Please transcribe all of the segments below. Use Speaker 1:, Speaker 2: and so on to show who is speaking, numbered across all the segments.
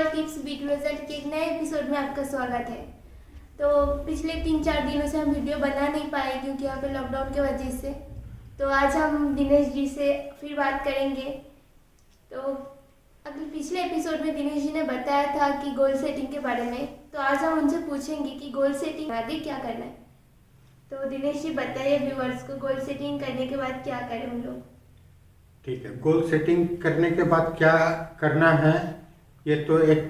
Speaker 1: All tips beat result के एक नए एपिसोड में आपका स्वागत है। तो पिछले 3-4 दिनों से हम वीडियो बना नहीं पाए क्योंकि यहाँ पे लॉकडाउन की वजह से। तो आज हम दिनेश जी से फिर बात करेंगे। तो अगले पिछले एपिसोड में दिनेश जी ने बताया था कि गोल सेटिंग के बारे में, तो आज हम उनसे पूछेंगे कि गोल सेटिंग आगे क्या करना है। तो दिनेश जी बताइए व्यूअर्स को गोल सेटिंग करने के बाद क्या करें हम लोग।
Speaker 2: ठीक है, गोल सेटिंग करने के बाद क्या करना है ये तो एक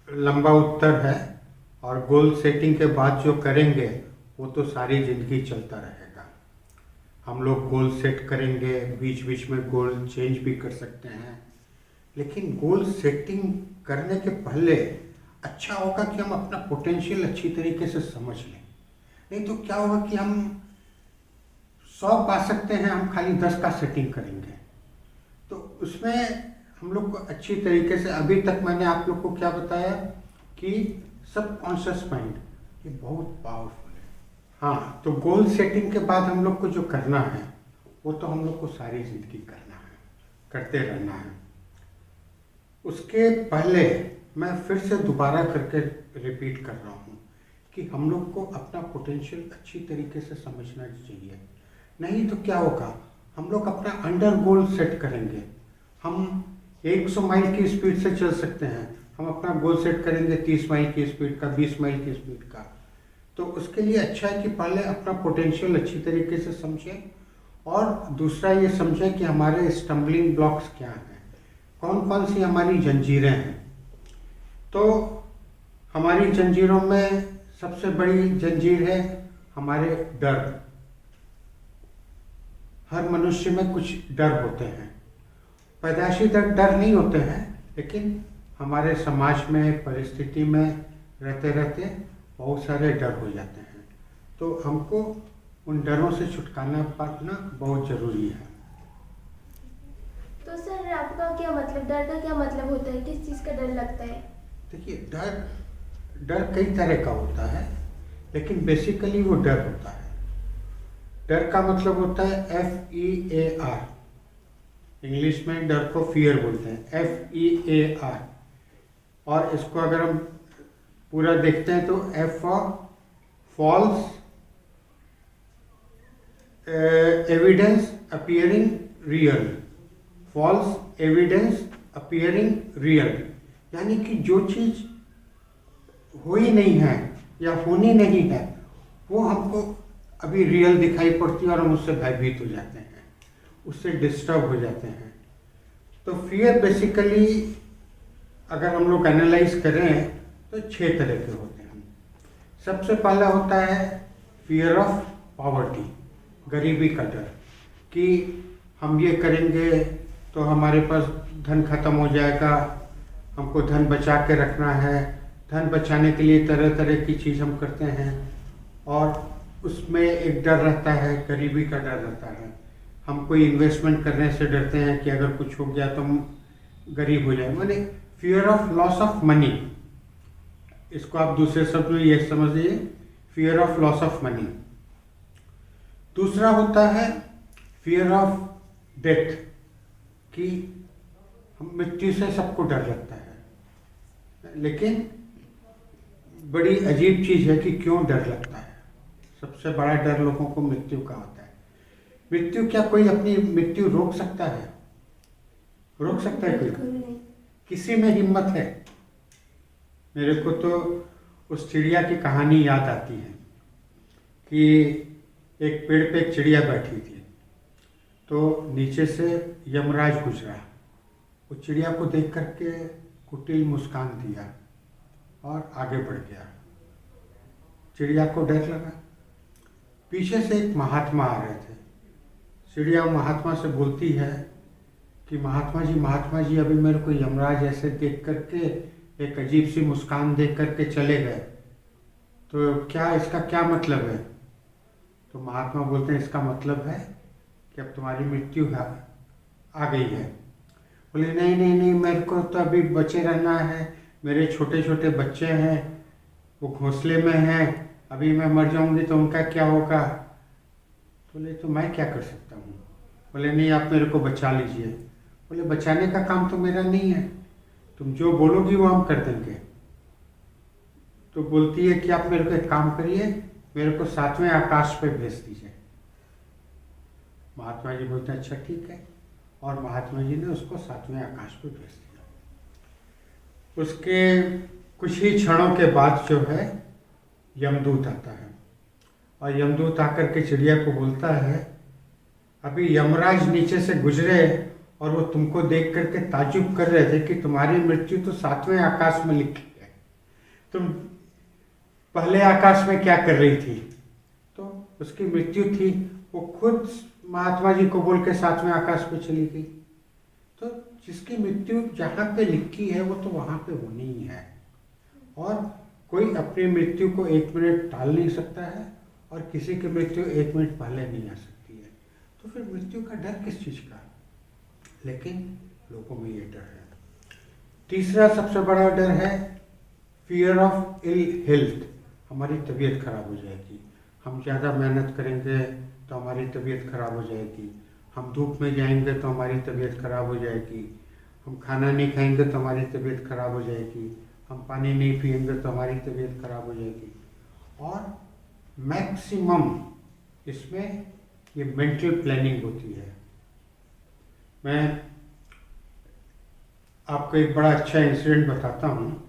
Speaker 2: लंबा उत्तर है, और गोल सेटिंग के बाद जो करेंगे वो तो सारी ज़िंदगी चलता रहेगा। हम लोग गोल सेट करेंगे, बीच बीच में गोल चेंज भी कर सकते हैं, लेकिन गोल सेटिंग करने के पहले अच्छा होगा कि हम अपना पोटेंशियल अच्छी तरीके से समझ लें। नहीं तो क्या होगा कि हम 100 पा सकते हैं, हम खाली 10 का सेटिंग करेंगे। तो उसमें हम लोग को अच्छी तरीके से, अभी तक मैंने आप लोग को क्या बताया कि सबकॉन्शियस माइंड ये बहुत पावरफुल है। हाँ, तो गोल सेटिंग के बाद हम लोग को जो करना है वो तो हम लोग को सारी ज़िंदगी करना है, करते रहना है। उसके पहले मैं फिर से दोबारा करके रिपीट कर रहा हूँ कि हम लोग को अपना पोटेंशियल अच्छी तरीके से समझना चाहिए। नहीं तो क्या होगा, हम लोग अपना अंडर गोल सेट करेंगे। हम 100 माइल की स्पीड से चल सकते हैं, हम अपना गोल सेट करेंगे 30 माइल की स्पीड का, 20 माइल की स्पीड का। तो उसके लिए अच्छा है कि पहले अपना पोटेंशियल अच्छी तरीके से समझें, और दूसरा ये समझें कि हमारे स्टम्बलिंग ब्लॉक्स क्या हैं, कौन कौन सी हमारी जंजीरें हैं। तो हमारी जंजीरों में सबसे बड़ी जंजीर है हमारे डर। हर मनुष्य में कुछ डर होते हैं, पैदाइशी डर नहीं होते हैं, लेकिन हमारे समाज में, परिस्थिति में रहते रहते बहुत सारे डर हो जाते हैं। तो हमको उन डरों से छुटकारा पाना बहुत ज़रूरी है।
Speaker 1: तो सर आपका क्या मतलब, डर का क्या मतलब होता है, किस चीज़ का डर लगता है? देखिए,
Speaker 2: डर कई तरह का होता है, लेकिन बेसिकली वो डर होता है। डर का मतलब होता है FEAR, इंग्लिश में डर को फियर बोलते हैं, FEAR। और इसको अगर हम पूरा देखते हैं तो F for false evidence appearing real, false evidence appearing real, यानी कि जो चीज़ हुई नहीं है या होनी नहीं है वो हमको अभी रियल दिखाई पड़ती है, और हम उससे भयभीत हो जाते हैं, उससे डिस्टर्ब हो जाते हैं। तो फियर बेसिकली अगर हम लोग एनालाइज करें तो 6 तरह के होते हैं। सबसे पहला होता है फियर ऑफ पॉवर्टी, गरीबी का डर, कि हम ये करेंगे तो हमारे पास धन खत्म हो जाएगा, हमको धन बचा के रखना है। धन बचाने के लिए तरह तरह की चीज़ हम करते हैं, और उसमें एक डर रहता है, गरीबी का डर रहता है। हम कोई इन्वेस्टमेंट करने से डरते हैं कि अगर कुछ हो गया तो हम गरीब हो जाए, माने fear of loss of money. इसको आप दूसरे शब्द में ये समझिए, fear of loss of money. दूसरा होता है फियर ऑफ डेथ, कि हम मृत्यु से सबको डर लगता है, लेकिन बड़ी अजीब चीज़ है कि क्यों डर लगता है। सबसे बड़ा डर लोगों को मृत्यु का होता है। मृत्यु, क्या कोई अपनी मृत्यु रोक सकता है? रोक सकता है कोई? किसी में हिम्मत है? मेरे को तो उस चिड़िया की कहानी याद आती है कि एक पेड़ पे एक चिड़िया बैठी थी, तो नीचे से यमराज गुजरा। वो चिड़िया को देख करके कुटिल मुस्कान दिया और आगे बढ़ गया। चिड़िया को डर लगा। पीछे से एक महात्मा आ रहे थे। चिड़िया महात्मा से बोलती है कि महात्मा जी अभी मेरे को यमराज ऐसे देख करके एक अजीब सी मुस्कान देख करके चले गए, तो क्या इसका क्या मतलब है? तो महात्मा बोलते हैं इसका मतलब है कि अब तुम्हारी मृत्यु आ गई है। बोले नहीं नहीं नहीं, मेरे को तो अभी बचे रहना है, मेरे छोटे छोटे बच्चे हैं, वो घोंसले में हैं, अभी मैं मर जाऊंगी तो उनका क्या होगा? बोले तो मैं क्या कर सकता हूँ? बोले नहीं, आप मेरे को बचा लीजिए। बोले बचाने का काम तो मेरा नहीं है, तुम जो बोलोगी वो हम कर देंगे। तो बोलती है कि आप मेरे को एक काम करिए, मेरे को 7वें आकाश पे भेज दीजिए। महात्मा जी बोलते हैं अच्छा ठीक है, और महात्मा जी ने उसको 7वें आकाश पे भेज दिया। उसके कुछ ही क्षणों के बाद जो है यमदूत आता है, और यमदूत आकर के चिड़िया को बोलता है अभी यमराज नीचे से गुजरे और वो तुमको देख करके ताज्जुब कर रहे थे कि तुम्हारी मृत्यु तो 7वें आकाश में लिखी है, तुम पहले आकाश में क्या कर रही थी। तो उसकी मृत्यु थी, वो खुद महात्मा जी को बोल के 7वें आकाश पे चली गई। तो जिसकी मृत्यु जहाँ पे लिखी है वो तो वहाँ पे होनी ही है, और कोई अपनी मृत्यु को 1 मिनट टाल नहीं सकता है, और किसी की मृत्यु 1 मिनट पहले नहीं आ सकती है। तो फिर मृत्यु का डर किस चीज़ का? लेकिन लोगों में ये डर है। तीसरा सबसे बड़ा डर है फियर ऑफ इल हेल्थ। हमारी तबीयत खराब हो जाएगी, हम ज़्यादा मेहनत करेंगे तो हमारी तबीयत खराब हो जाएगी, हम धूप में जाएंगे तो हमारी तबीयत खराब हो जाएगी, हम खाना नहीं खाएंगे तो हमारी तबीयत खराब हो जाएगी, हम पानी नहीं पिएंगे तो हमारी तबीयत खराब हो जाएगी। और मैक्सिमम इसमें ये मेंटल प्लानिंग होती है। मैं आपको एक बड़ा अच्छा इंसिडेंट बताता हूँ।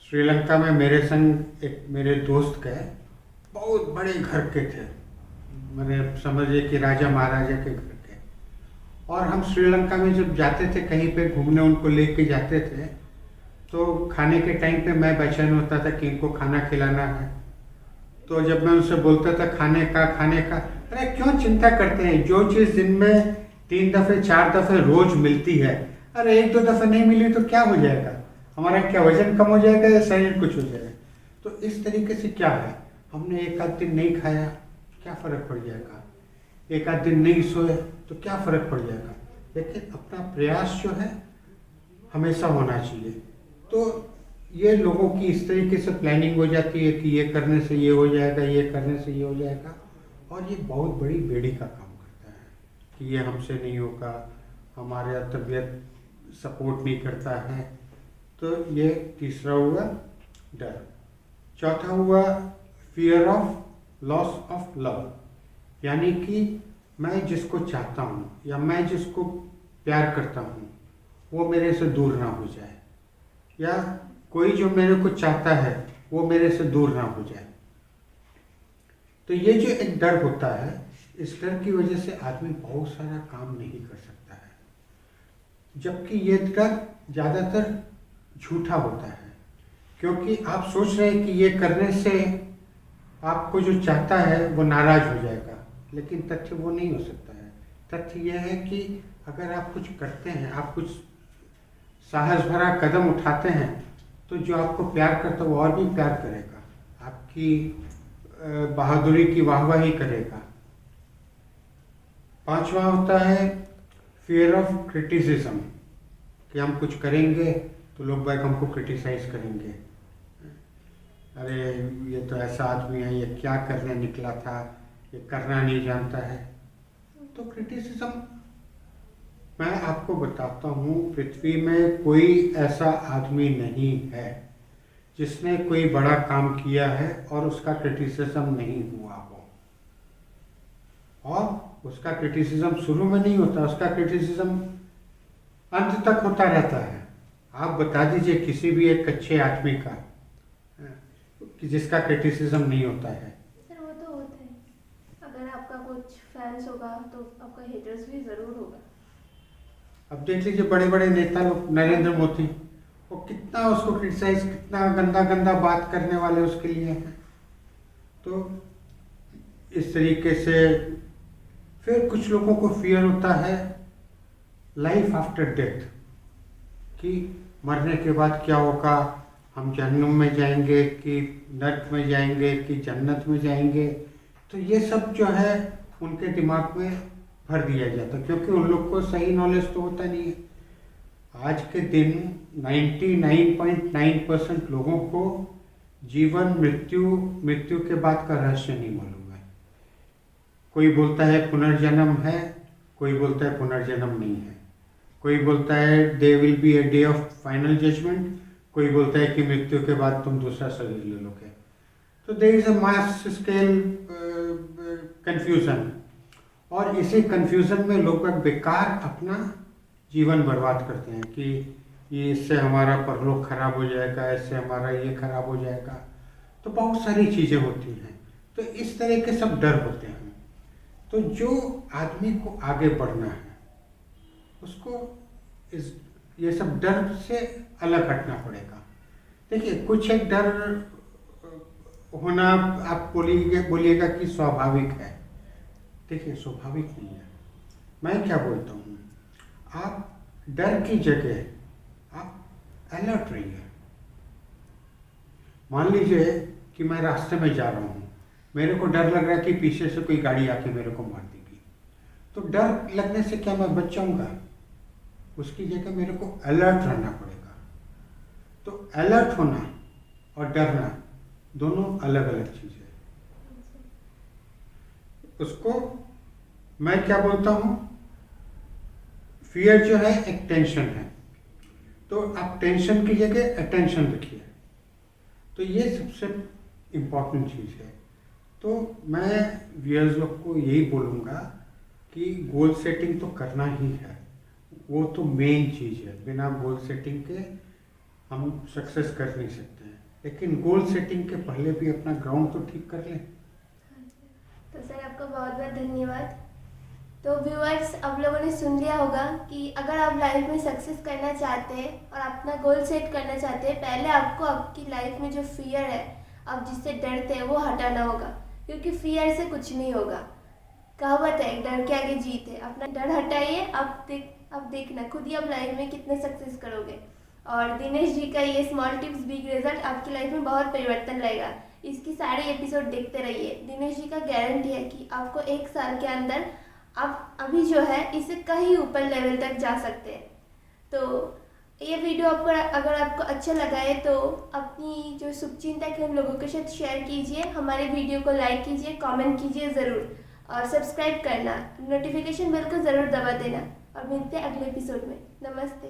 Speaker 2: श्रीलंका में मेरे संग एक मेरे दोस्त गए, बहुत बड़े घर के थे, मैंने समझिए कि राजा महाराजा के घर के। और हम श्रीलंका में जब जाते थे कहीं पे घूमने, उनको लेके जाते थे, तो खाने के टाइम पे मैं बेचैन होता था कि इनको खाना खिलाना है। तो जब मैं उनसे बोलता था खाने का, अरे क्यों चिंता करते हैं, जो चीज़ दिन में 3 दफ़े 4 दफ़े रोज मिलती है, अरे 1-2 दफ़े नहीं मिली तो क्या हो जाएगा, हमारा क्या वजन कम हो जाएगा या शरीर कुछ हो जाएगा। तो इस तरीके से क्या है, हमने 1 आध दिन नहीं खाया क्या फ़र्क पड़ जाएगा, 1 आध दिन नहीं सोए तो क्या फ़र्क पड़ जाएगा। लेकिन अपना प्रयास जो है हमेशा होना चाहिए। तो ये लोगों की इस तरीके से प्लानिंग हो जाती है कि ये करने से ये हो जाएगा, ये करने से ये हो जाएगा, और ये बहुत बड़ी बेड़ी का काम करता है कि ये हमसे नहीं होगा, हमारे तबीयत सपोर्ट नहीं करता है। तो ये तीसरा हुआ डर। चौथा हुआ fear of loss of love, यानी कि मैं जिसको चाहता हूँ या मैं जिसको प्यार करता हूँ वो मेरे से दूर ना हो जाए, या कोई जो मेरे को चाहता है वो मेरे से दूर ना हो जाए। तो ये जो एक डर होता है, इस डर की वजह से आदमी बहुत सारा काम नहीं कर सकता है, जबकि ये डर ज़्यादातर झूठा होता है। क्योंकि आप सोच रहे हैं कि ये करने से आपको जो चाहता है वो नाराज़ हो जाएगा, लेकिन तथ्य वो नहीं हो सकता है। तथ्य यह है कि अगर आप कुछ करते हैं, आप कुछ साहस भरा कदम उठाते हैं, तो जो आपको प्यार करता है वो और भी प्यार करेगा, आपकी बहादुरी की वाहवाही करेगा। 5वां होता है फियर ऑफ क्रिटिसिज्म, कि हम कुछ करेंगे तो लोग भाई हमको क्रिटिसाइज करेंगे, अरे ये तो ऐसा आदमी है, ये क्या करने निकला था, ये करना नहीं जानता है। तो क्रिटिसिज्म, मैं आपको बताता हूँ, पृथ्वी में कोई ऐसा आदमी नहीं है जिसने कोई बड़ा काम किया है और उसका क्रिटिसिज्म नहीं हुआ हो। और उसका क्रिटिसिज्म शुरू में नहीं होता, उसका क्रिटिसिज्म अंत तक होता रहता है। आप बता दीजिए किसी भी एक अच्छे आदमी का कि जिसका क्रिटिसिज्म नहीं होता है।
Speaker 1: सर वो तो होता है, अगर आपका कुछ फैंस होगा तो आपका हेटर्स भी ज़रूर होगा।
Speaker 2: अब देख लीजिए बड़े बड़े नेता लोग, नरेंद्र मोदी, वो कितना उसको क्रिटिसाइज, कितना गंदा गंदा बात करने वाले उसके लिए हैं। तो इस तरीके से फिर कुछ लोगों को फियर होता है लाइफ आफ्टर डेथ, कि मरने के बाद क्या होगा, हम जहन्नुम में जाएंगे कि नर्क में जाएंगे कि जन्नत में जाएंगे। तो ये सब जो है उनके दिमाग में भर दिया जाता, क्योंकि उन लोग को सही नॉलेज तो होता नहीं है। आज के दिन 99.9% लोगों को जीवन मृत्यु के बाद का रहस्य नहीं मालूम है। कोई बोलता है पुनर्जन्म है, कोई बोलता है पुनर्जन्म नहीं है, कोई बोलता है they will be a day of final judgement, कोई बोलता है कि मृत्यु के बाद तुम दूसरा शरीर ले लोगे। तो there is a mass scale confusion, और इसी कंफ्यूजन में लोग बेकार अपना जीवन बर्बाद करते हैं कि ये इससे हमारा परलोक खराब हो जाएगा, इससे हमारा ये खराब हो जाएगा। तो बहुत सारी चीज़ें होती हैं, तो इस तरह के सब डर होते हैं। तो जो आदमी को आगे बढ़ना है उसको ये सब डर से अलग हटना पड़ेगा। देखिए, कुछ एक डर होना आप बोलिएगा कि स्वाभाविक है। देखिए, स्वाभाविक नहीं है। मैं क्या बोलता हूँ, आप डर की जगह आप अलर्ट रहिए। मान लीजिए कि मैं रास्ते में जा रहा हूँ, मेरे को डर लग रहा है कि पीछे से कोई गाड़ी आके मेरे को मार देगी। तो डर लगने से क्या मैं बच जाऊँगा? उसकी जगह मेरे को अलर्ट रहना पड़ेगा। तो अलर्ट होना और डरना दोनों अलग अलग चीज़ है। उसको मैं क्या बोलता हूँ, फियर जो है एक टेंशन है, तो आप टेंशन की जगह अटेंशन रखिए। तो ये सबसे इम्पोर्टेंट चीज़ है। तो मैं व्यूअर्स लोग को यही बोलूँगा कि गोल सेटिंग तो करना ही है, वो तो मेन चीज़ है। बिना गोल सेटिंग के हम सक्सेस कर नहीं सकते हैं, लेकिन गोल सेटिंग के पहले भी अपना ग्राउंड तो ठीक कर लें।
Speaker 1: तो सर, आपका बहुत बहुत धन्यवाद। तो व्यूअर्स, आप लोगों ने सुन लिया होगा कि अगर आप लाइफ में सक्सेस करना चाहते हैं और अपना गोल सेट करना चाहते हैं, पहले आपको आपकी लाइफ में जो फियर है, आप जिससे डरते हैं, वो हटाना होगा, क्योंकि फियर से कुछ नहीं होगा। कहावत है, डर के आगे जीत है। अपना डर हटाइए, आप देखना खुद ही आप लाइफ में कितने सक्सेस करोगे। और दिनेश जी का ये स्मॉल टिप्स बिग रिजल्ट आपकी लाइफ में बहुत परिवर्तन लाएगा। इसकी सारे एपिसोड देखते रहिए। दिनेश जी का गारंटी है कि आपको 1 साल के अंदर आप अभी जो है इससे कहीं ऊपर लेवल तक जा सकते हैं। तो ये वीडियो अगर आपको अच्छा लगा है तो अपनी जो शुभचिंतक है उन लोगों के साथ शेयर कीजिए, हमारे वीडियो को लाइक कीजिए, कमेंट कीजिए ज़रूर, और सब्सक्राइब करना, नोटिफिकेशन बेल को ज़रूर दबा देना। और मिलते हैं अगले एपिसोड में। नमस्ते।